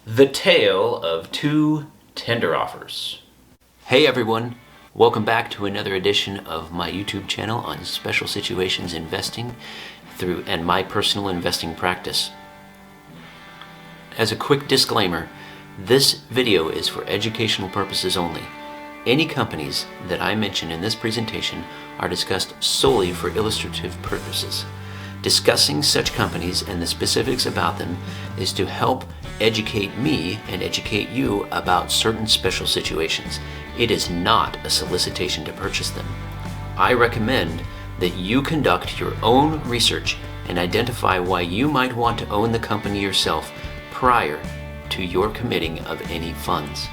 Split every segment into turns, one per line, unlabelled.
The Tale of Two Tender Offers. Hey everyone, welcome back to another edition of my YouTube channel on special situations investing and my personal investing practice. As a quick disclaimer, this video is for educational purposes only. Any companies that I mention in this presentation are discussed solely for illustrative purposes. Discussing such companies and the specifics about them is to help educate me and educate you about certain special situations. It is not a solicitation to purchase them. I recommend that you conduct your own research and identify why you might want to own the company yourself prior to your committing of any funds.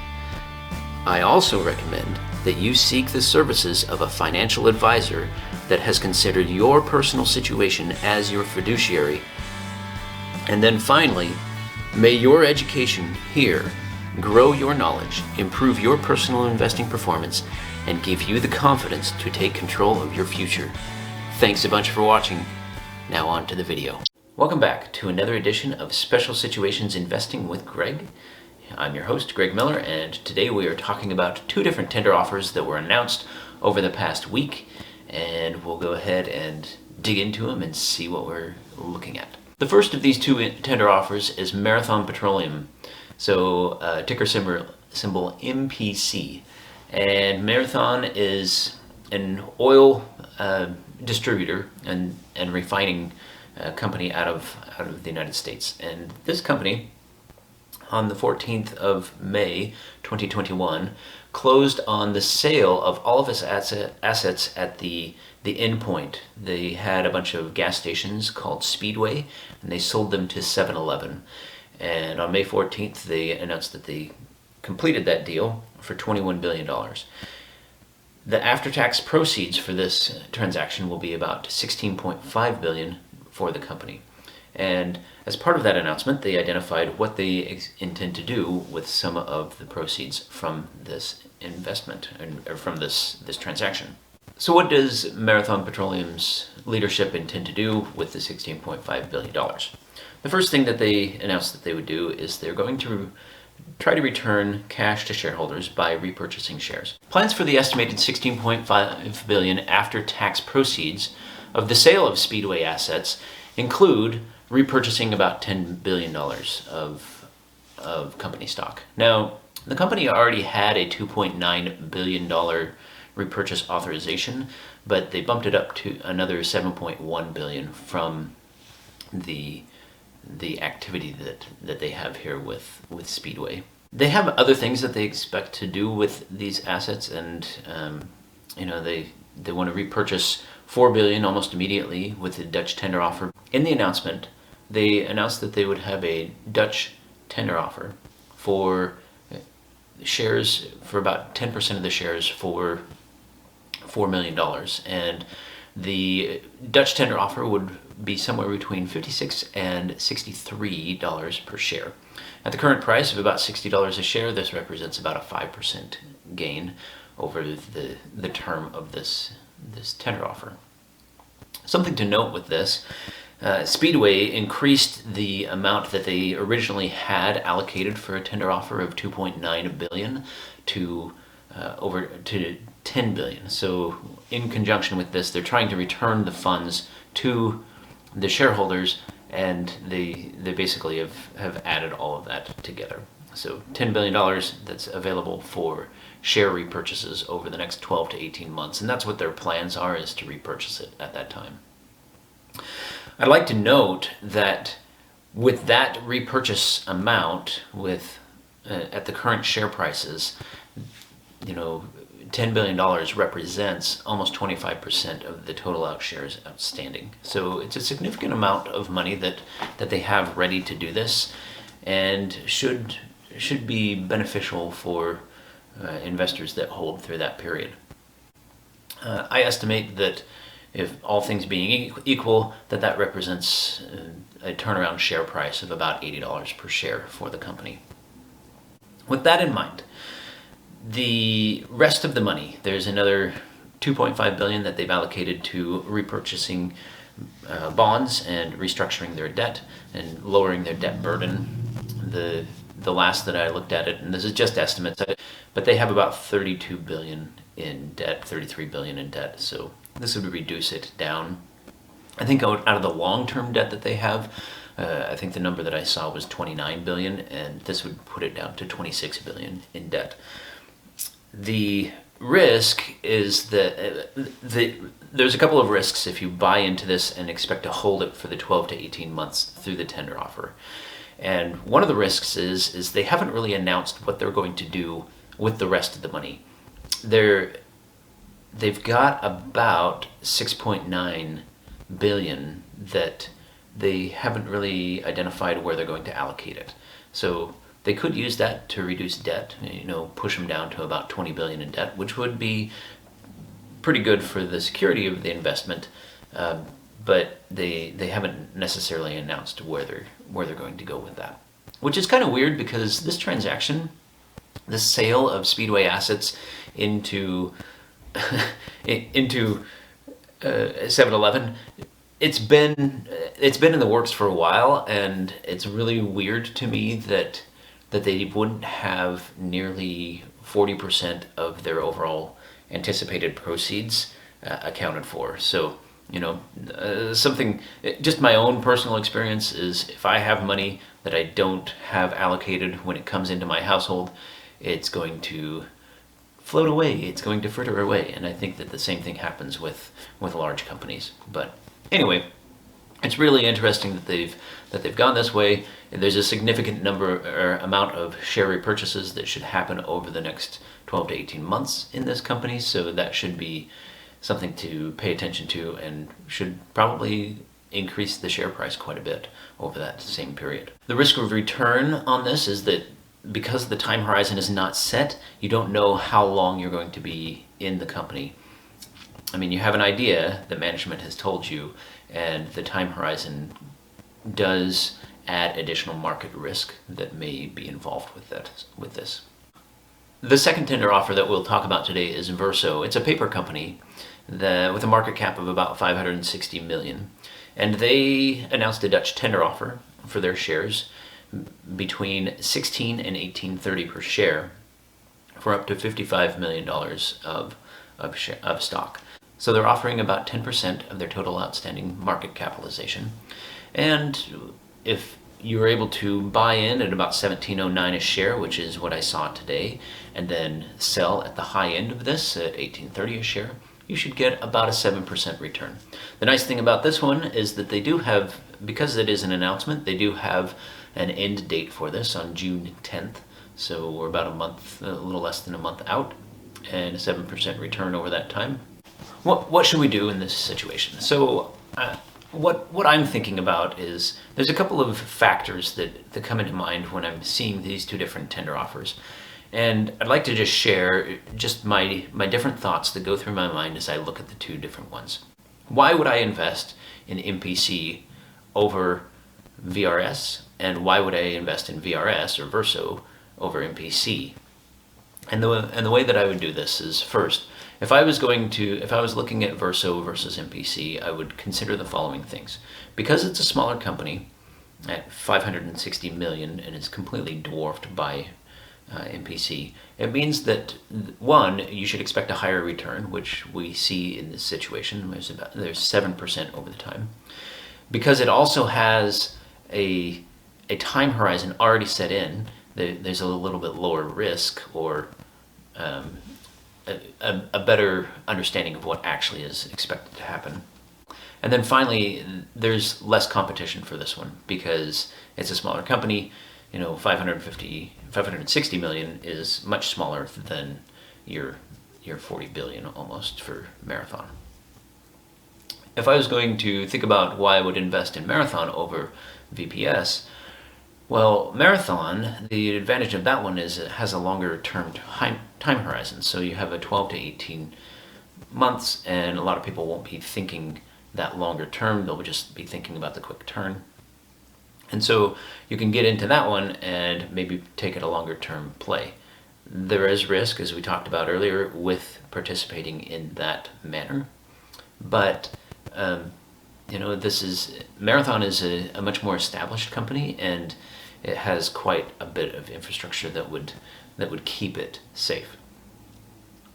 I also recommend that you seek the services of a financial advisor that has considered your personal situation as your fiduciary. And then finally, may your education here grow your knowledge, improve your personal investing performance, and give you the confidence to take control of your future. Thanks a bunch for watching. Now on to the video. Welcome back to another edition of Special Situations Investing with Greg. I'm your host, Greg Miller, and today we are talking about two different tender offers that were announced over the past week, and we'll go ahead and dig into them and see what we're looking at. The first of these two tender offers is Marathon Petroleum, so ticker symbol MPC, and Marathon is an oil distributor and refining company out of the United States, and this company on the 14th of May 2021 closed on the sale of all of its assets at the end point. They had a bunch of gas stations called Speedway, and they sold them to 7-Eleven. And on May 14th, they announced that they completed that deal for $21 billion. The after-tax proceeds for this transaction will be about $16.5 billion for the company. And as part of that announcement, they identified what they intend to do with some of the proceeds from this investment, or from this transaction. So what does Marathon Petroleum's leadership intend to do with the $16.5 billion? The first thing that they announced that they would do is they're going to try to return cash to shareholders by repurchasing shares. Plans for the estimated $16.5 billion after-tax proceeds of the sale of Speedway assets include repurchasing about $10 billion of company stock. Now, the company already had a $2.9 billion repurchase authorization, but they bumped it up to another $7.1 billion from the activity that they have here with Speedway. They have other things that they expect to do with these assets, and they want to repurchase $4 billion almost immediately with the Dutch tender offer. In the announcement, they announced that they would have a Dutch tender offer for shares, for about 10% of the shares, for $4 million. And the Dutch tender offer would be somewhere between $56 and $63 per share. At the current price of about $60 a share, this represents about a 5% gain over the term of this tender offer. Something to note with this, Speedway increased the amount that they originally had allocated for a tender offer of $2.9 billion to over to $10 billion. So in conjunction with this, they're trying to return the funds to the shareholders, and they basically have added all of that together. So $10 billion that's available for share repurchases over the next 12 to 18 months, and that's what their plans are, is to repurchase it at that time. I'd like to note that with that repurchase amount, at the current share prices, $10 billion represents almost 25% of the total shares outstanding. So it's a significant amount of money that they have ready to do this, and should be beneficial for investors that hold through that period. I estimate that, if all things being equal, that represents a turnaround share price of about $80 per share for the company. With that in mind, the rest of the money, there's another $2.5 billion that they've allocated to repurchasing bonds and restructuring their debt and lowering their debt burden. The the last that I looked at it, and this is just estimates, but they have about 32 billion in debt, 33 billion in debt. So this would reduce it down. I think out of the long-term debt that they have, I think the number that I saw was 29 billion, and this would put it down to 26 billion in debt. The risk is that there's a couple of risks if you buy into this and expect to hold it for the 12 to 18 months through the tender offer. And one of the risks is they haven't really announced what they're going to do with the rest of the money. They've got about 6.9 billion that they haven't really identified where they're going to allocate it. So they could use that to reduce debt, push them down to about 20 billion in debt, which would be pretty good for the security of the investment. But they haven't necessarily announced where they're going to go with that, which is kind of weird because this transaction, the sale of Speedway assets into 7-Eleven, it's been in the works for a while, and it's really weird to me that they wouldn't have nearly 40% of their overall anticipated proceeds accounted for. So, something, just my own personal experience is if I have money that I don't have allocated when it comes into my household, it's going to float away, it's going to fritter away. And I think that the same thing happens with large companies. But anyway, it's really interesting that they've gone this way. There's a significant amount of share repurchases that should happen over the next 12 to 18 months in this company, so that should be something to pay attention to and should probably increase the share price quite a bit over that same period. The risk of return on this is that because the time horizon is not set, you don't know how long you're going to be in the company. I mean, you have an idea that management has told you, and the time horizon does add additional market risk that may be involved with this. The second tender offer that we'll talk about today is Verso. It's a paper company with a market cap of about 560 million. And they announced a Dutch tender offer for their shares between 16 and 18.30 per share for up to $55 million of stock. So they're offering about 10% of their total outstanding market capitalization. And if you were able to buy in at about 17.09 a share, which is what I saw today, and then sell at the high end of this at 18.30 a share, you should get about a 7% return. The nice thing about this one is that they do have, because it is an announcement, they do have an end date for this on June 10th. So we're about a little less than a month out, and a 7% return over that time. What should we do in this situation? So what I'm thinking about is there's a couple of factors that come into mind when I'm seeing these two different tender offers. And I'd like to just share just my different thoughts that go through my mind as I look at the two different ones. Why would I invest in MPC over VRS? And why would I invest in VRS or Verso over MPC? And the way that I would do this is, first, if I was looking at Verso versus MPC, I would consider the following things. Because it's a smaller company at 560 million and it's completely dwarfed by MPC, it means that, one, you should expect a higher return, which we see in this situation. There's 7% over the time. Because it also has a time horizon already set in, there's a little bit lower risk, or a better understanding of what actually is expected to happen. And then finally, there's less competition for this one because it's a smaller company. 560 million is much smaller than your 40 billion almost for Marathon. If I was going to think about why I would invest in Marathon over VPS, well, Marathon, the advantage of that one is it has a longer term time horizon. So you have a 12 to 18 months, and a lot of people won't be thinking that longer term. They'll just be thinking about the quick turn. And so you can get into that one and maybe take it a longer term play. There is risk, as we talked about earlier, with participating in that manner. But Marathon is a much more established company, and it has quite a bit of infrastructure that would keep it safe.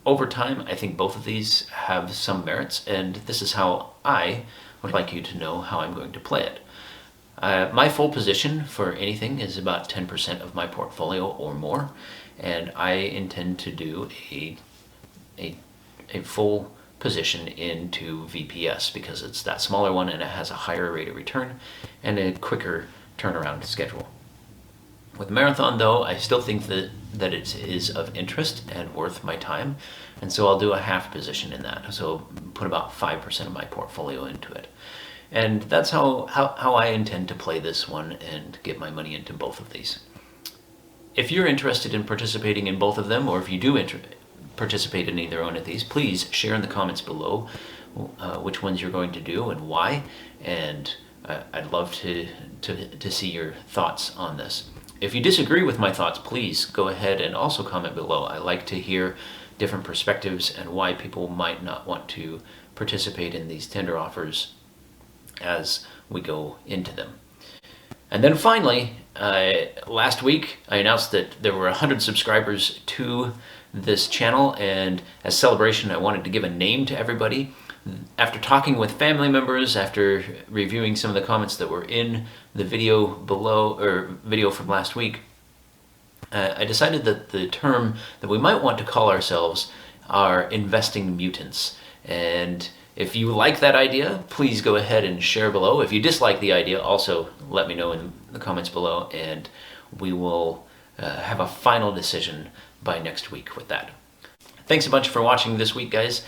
Over time, I think both of these have some merits, and this is how I would like you to know how I'm going to play it. My full position for anything is about 10% of my portfolio or more, and I intend to do a full position into VPS because it's that smaller one and it has a higher rate of return and a quicker turnaround schedule. With Marathon, though, I still think that it is of interest and worth my time, and so I'll do a half position in that. So put about 5% of my portfolio into it. And that's how I intend to play this one and get my money into both of these. If you're interested in participating in both of them, or if you do participate in either one of these, please share in the comments below which ones you're going to do and why, and I'd love to see your thoughts on this. If you disagree with my thoughts, please go ahead and also comment below. I like to hear different perspectives and why people might not want to participate in these tender offers as we go into them. And then finally, last week I announced that there were 100 subscribers to this channel, and as celebration I wanted to give a name to everybody. After talking with family members, after reviewing some of the comments that were in the video below, or video from last week, I decided that the term that we might want to call ourselves are investing mutants. And if you like that idea, please go ahead and share below. If you dislike the idea, also let me know in the comments below, and we will have a final decision by next week with that. Thanks a bunch for watching this week, guys.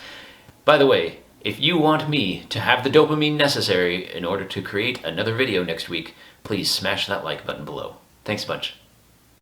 By the way, if you want me to have the dopamine necessary in order to create another video next week, please smash that like button below. Thanks a bunch.